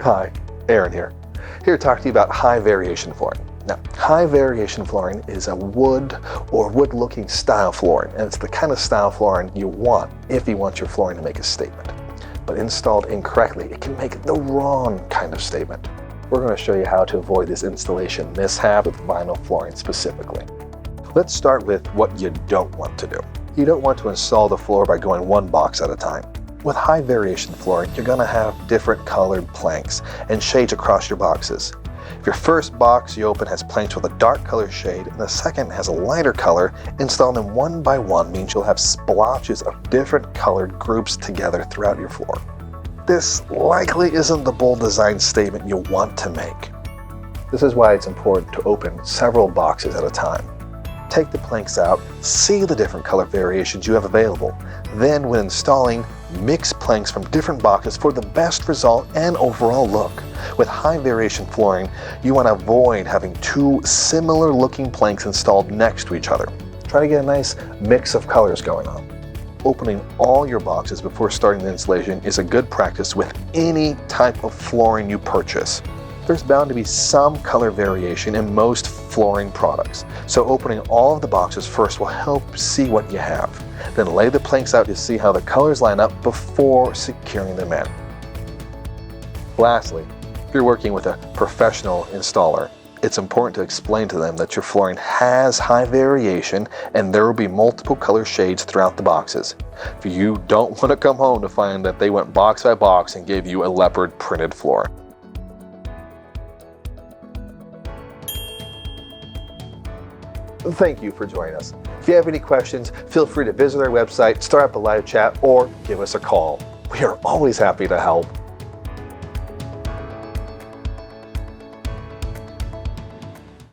Hi, Aaron here. Here to talk to you about high variation flooring. Now, high variation flooring is a wood or wood-looking style flooring, and it's the kind of style flooring you want if you want your flooring to make a statement. But installed incorrectly, it can make the wrong kind of statement. We're going to show you how to avoid this installation mishap with vinyl flooring specifically. Let's start with what you don't want to do. You don't want to install the floor by going one box at a time. With high variation flooring, you're going to have different colored planks and shades across your boxes. If your first box you open has planks with a dark color shade and the second has a lighter color, installing them one by one means you'll have splotches of different colored groups together throughout your floor. This likely isn't the bold design statement you want to make. This is why it's important to open several boxes at a time. Take the planks out, see the different color variations you have available. Then when installing, mix planks from different boxes for the best result and overall look. With high variation flooring, you want to avoid having two similar looking planks installed next to each other. Try to get a nice mix of colors going on. Opening all your boxes before starting the installation is a good practice with any type of flooring you purchase. There's bound to be some color variation in most flooring products, so opening all of the boxes first will help see what you have. Then lay the planks out to see how the colors line up before securing them in. Lastly, if you're working with a professional installer, it's important to explain to them that your flooring has high variation and there will be multiple color shades throughout the boxes. You don't want to come home to find that they went box by box and gave you a leopard printed floor. Thank you for joining us. If you have any questions, feel free to visit our website, start up a live chat, or give us a call. We are always happy to help.